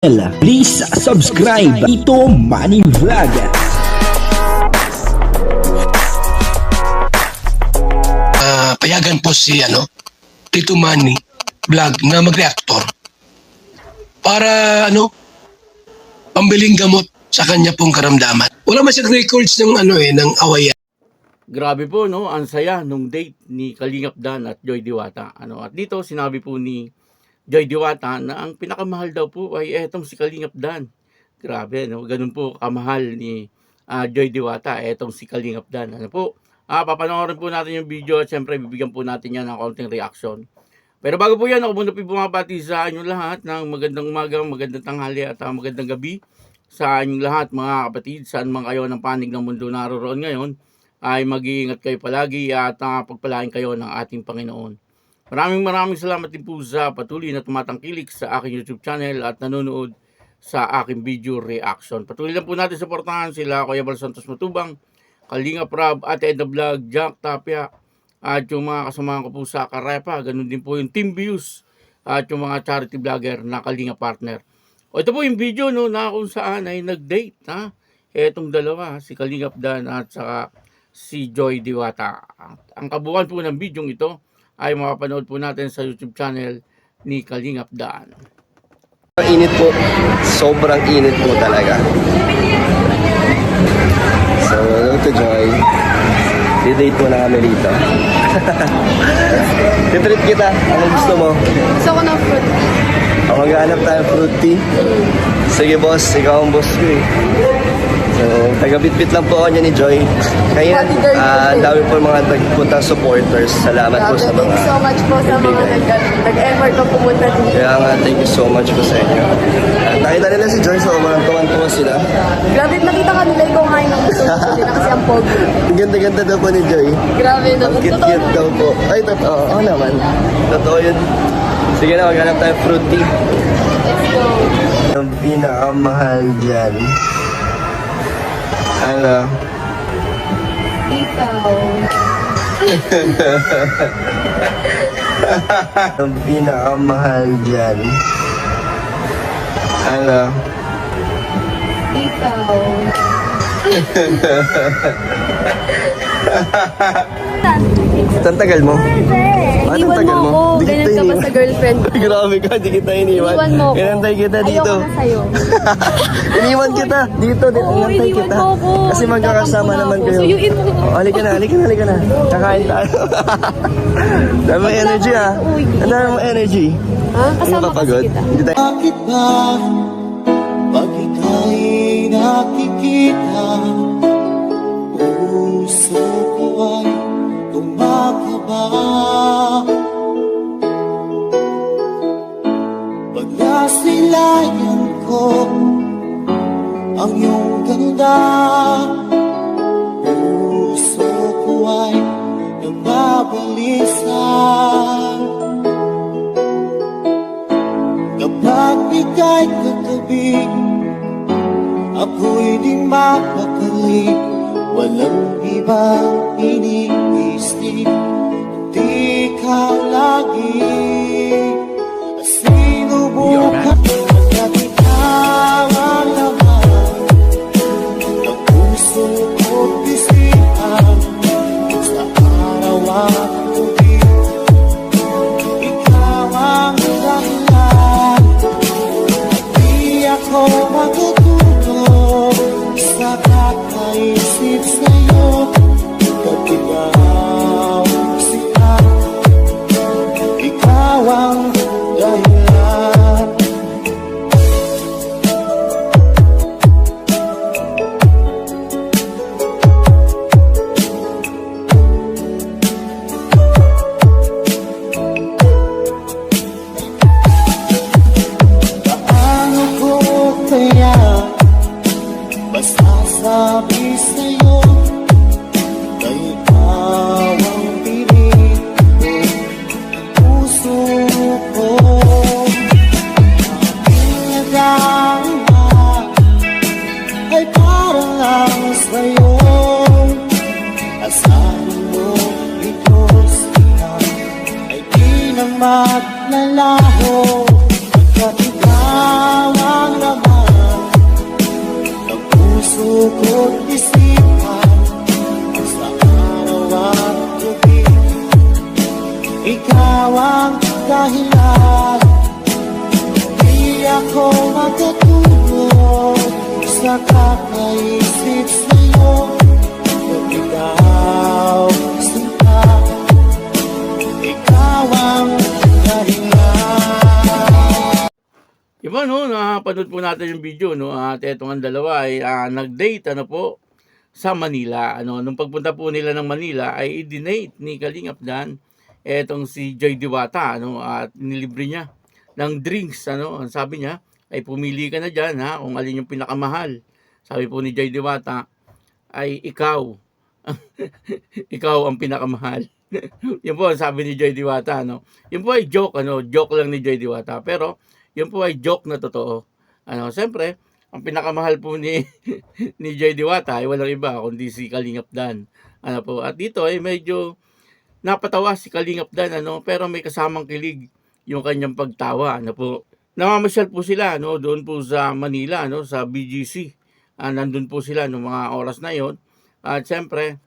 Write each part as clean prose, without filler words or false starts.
Please subscribe Tito Manny Vlog. Payagan po si Tito Manny Vlog na mag-reactor para pambiling gamot sa kanya pong karamdaman. Wala man siyang records ng ng awayan. Grabe po, no? Ang saya nung date ni Kalingap Dan at Joy Diwata. At dito sinabi po ni Joy Diwata na ang pinakamahal daw po ay etong si Kalingap Dan. Grabe, no? Ganun po kamahal ni Joy Diwata, etong si Kalingap Dan. Papanoorin po natin yung video at syempre bibigyan po natin yan ng konting reaction. Pero bago po yan, ako muna po bumabati sa inyong lahat ng magandang umaga, magandang tanghali at magandang gabi sa inyong lahat mga kapatid. Saan man kayo ng panig ng mundo naroon ngayon, ay mag-iingat kayo palagi at pagpalain kayo ng ating Panginoon. Maraming salamat din po sa patuloy na tumatangkilik sa aking YouTube channel at nanonood sa aking video reaction. Patuloy lang po natin suportahan sila Kuya Bal Santos Matubang, Kalingap Rab at Edna Vlog, Jack Tapia at yung mga kasamahan ko po sa Karepa. Ganun din po yung Team Views at yung mga charity vlogger na Kalingap partner. Ito po yung video na kung saan ay nag-date etong dalawa, si Kalingap Dan at saka si Joy Diwata. Ang kabuuan po ng video ito ay mapapanood po natin sa YouTube channel ni Kalingap Dan. Init po, sobrang init po talaga. So, hello to Joy. Di-date mo na kami dito. Titreat kita, ano gusto mo? Gusto ko ng fruit. Maghanap tayo fruit tea. Sige boss, ikaw ang boss ko eh. So, taga-bit-bit lang po ako niya ni Joy. Kaya ang dami po mga nagpuntang supporters. Salamat po sa mga... Thank you so much po sa mga nag-effort na pumunta dito. Kaya nga, thank you so much po sa inyo. Nakita nila si Joy, so tuwan-tuwa sila. Grabe, nakita ka nila ikaw ngayon ng gusto ko din kasi ang pogi. Ang ganda-ganda daw po ni Joy. Grabe na. Ang cute-cute daw po. Ay, totoo. Oo naman. Totoo yun. Sige na, maghanap tayo fruit tea. Let's go. Ang pinakamahal dyan. Ano? Ikaw. Ang pinakamahal dyan. Ano? Ikaw. Ang tagal mo? Iniwan mo ako. Ganun ka ba sa girlfriend ko? Grabe ka, di kita iniwan. Iniwan mo ako. Inantay kita dito. Ayoko na sa'yo. Iniwan kita dito. Oo, Inantay iniwan kita. mo ako. Kasi magkakasama Tatampo naman na ako. kayo. Suyuin mo. Halika na. Kakain tayo. Dami mong energy Ang dami mong energy. Ha? Kasama kasi Pagod? kita. Hindi tayo. Bakit ba pag ika'y nakikita, puso ko ay kumakaba? Pag nasilayan ko ang iyong ganda, puso ko ay nababalisa. Kapag ika'y katabi, ako'y di mapakali. Walang ibang iniisip, kundi ikaw lagi. Sinubukan at ikaw ang laman ng puso ko't isipan. Sa araw at gabi, ikaw ang dahilan. Di ako matutulog sa kakaisip sa'yo. Pag ikaw sila, ikaw ang dahilan. Paano ko kaya masasabi sa'yo na ikaw ang pilit ko, puso ko? Aking nagdama ay parang lang sa'yo. Asahan mo ito siya ay di na maglalaho. Pagkat ikaw ikaw ang laman ng puso ko't isipan. Sa araw at gabi, ikaw ang dahilan. Di ako matutulog sa kakaisip sa'yo. Kung ikaw sinta, ikaw ang dahilan. Iba no, napanood po natin yung video no, at etong ang dalawa ay nag-date ano po sa Manila. Ano, nung pagpunta po nila ng Manila ay i-dinate ni Kalingap Dan etong si Joy Diwata ano, at nilibre niya ng drinks ano. Ang sabi niya ay pumili ka na diyan ha kung alin yung pinakamahal. Sabi po ni Joy Diwata ay ikaw. Ikaw ang pinakamahal. Yun po ang sabi ni Joy Diwata no. Yun po ay joke ano, joke lang ni Joy Diwata pero yun po ay joke na totoo. Ano, siyempre, ang pinakamahal po ni ni Joy Diwata ay walang iba kundi si Kalingap Dan. Ano po, at dito ay medyo napatawa si Kalingap Dan ano, pero may kasamang kilig yung kanyang pagtawa, ano po. Namamasyal po sila no, doon po sa Manila no, sa BGC. Nandun po sila no mga oras na yon. At siyempre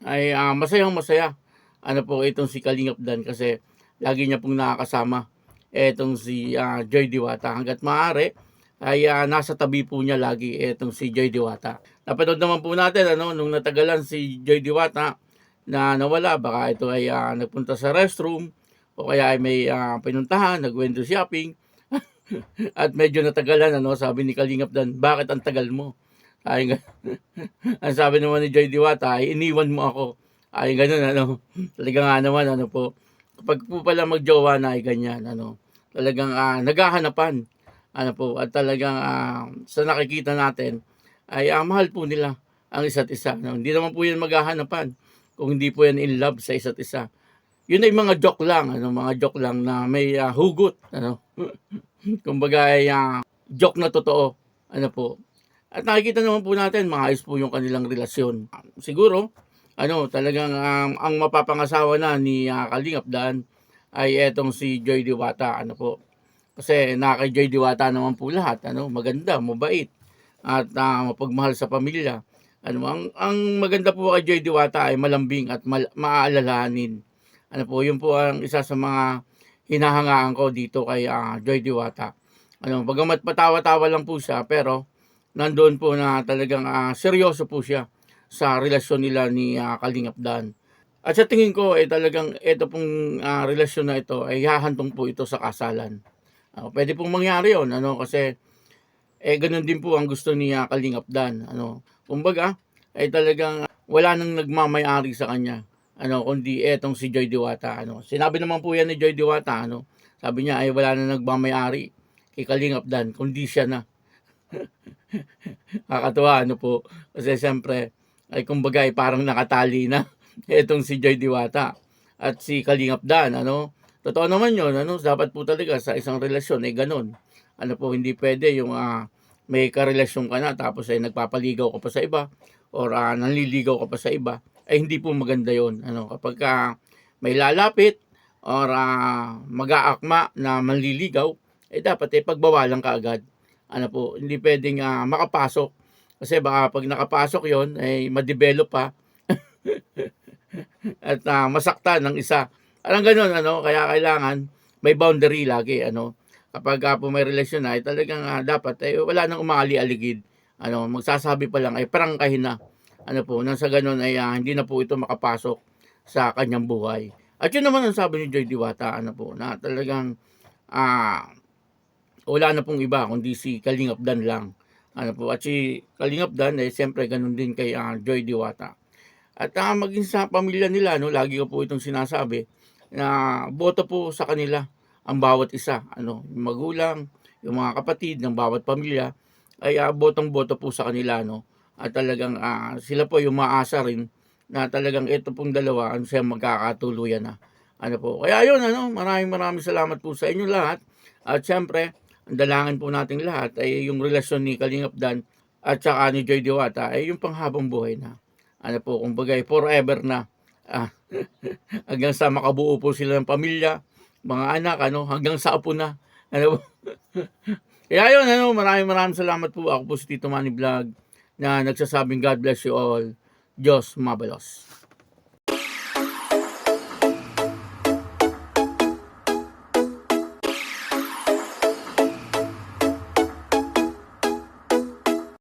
ay masayang masaya ano po itong si Kalingap Dan kasi lagi niya pong nakakasama etong si Joy Diwata. Hanggat maaari ay nasa tabi po niya lagi etong si Joy Diwata. Napanood naman po natin ano, nung natagalan si Joy Diwata na nawala, baka ito ay nagpunta sa restroom o kaya ay may pinuntahan, nag-window shopping at medyo natagalan ano, sabi ni Kalingap Dan, bakit ang tagal mo? Ay, ang sabi naman ni Joy Diwata ay iniwan mo ako. Ay ganun ano, talaga nga naman ano po. Kapag po pala magjowa na ay ganyan ano, talagang naghahanapan ano po, at talagang sa nakikita natin ay mahal po nila ang isa't isa no? Hindi naman po yan maghahanapan kung hindi po yan in love sa isa't isa. Yun ay mga joke lang ano, mga joke lang na may hugot ano. Kumbaga ay joke na totoo ano po. At nakikita naman po natin maayos po yung kanilang relasyon. Siguro ano, talagang ang mapapangasawa na ni Kalingap Dan ay etong si Joy Diwata ano po. Kasi kay Joy Diwata naman po lahat ano, maganda, mabait at mapagmahal sa pamilya. Ano, ang maganda po kay Joy Diwata ay malambing at maaalalahanin. Ano po, yun po ang isa sa mga hinahangaan ko dito kay Joy Diwata. Ano, bagamat patawa-tawa lang po siya pero nandoon po na talagang seryoso po siya sa relasyon nila ni Kalingap Dan. At sa tingin ko ay talagang ito pong relasyon na ito ay hahantong po ito sa kasalan. Pwede pong mangyari yon ano, kasi ganun din po ang gusto ni Kalingap Dan. Ano, kumbaga ay talagang wala nang nagmamay-ari sa kanya. Ano, kundi etong si Joy Diwata. Ano, sinabi naman po yan ni Joy Diwata. Ano, sabi niya ay wala nang nagmamay-ari kay Kalingap Dan, kundi siya na. Kakatuwa ano po, kasi siyempre ay kumbaga ay parang nakatali na etong si Joy Diwata at si Kalingap Dan ano. Totoo naman yun ano, dapat po talaga sa isang relasyon ay ganun. Ano po, hindi pwede yung may karelasyon ka na tapos ay nagpapaligaw ka pa sa iba or nanliligaw ka pa sa iba, ay hindi po maganda yon ano. Kapag may lalapit or mag-aakma na manliligaw, ay dapat ay pagbawalan ka agad. Ano po, hindi pwedeng makapasok. Kasi baka pag nakapasok yon ay ma-develop pa at masaktan ng isa. Parang gano'n, ano, kaya kailangan may boundary lagi, ano. Kapag po may relasyon na, ay talagang dapat ay wala nang umaali-aligid. Ano, magsasabi pa lang ay prangkahin na. Ano po, nang sa gano'n ay hindi na po ito makapasok sa kanyang buhay. At yun naman ang sabi ni Joy Diwata, ano po, na talagang wala na pong iba kundi si Kalingap Dan lang. Ano po, at si Kalingap Dan ay siyempre ganun din kay Joy Diwata. At maging sa pamilya nila, no, lagi ko po itong sinasabi na boto po sa kanila ang bawat isa. Ano, yung magulang, yung mga kapatid ng bawat pamilya ay botong-boto po sa kanila. No? At talagang sila po yung maasa rin na talagang ito pong dalawa ang siya magkakatuluyan na. Ano po. Kaya yun, ano, maraming salamat po sa inyo lahat. At siyempre, ang dalangin po nating lahat ay yung relasyon ni Kalingap Dan at saka ni Joy Diwata ay yung panghabang buhay na. Ano po, kumbaga forever na. Hanggang sa makabuo po sila ng pamilya, mga anak, ano, hanggang sa apo na. Ano po? Kaya yun, maraming salamat po. Ako po si Tito Manny Vlog na nagsasabing God bless you all. Diyos mabalos.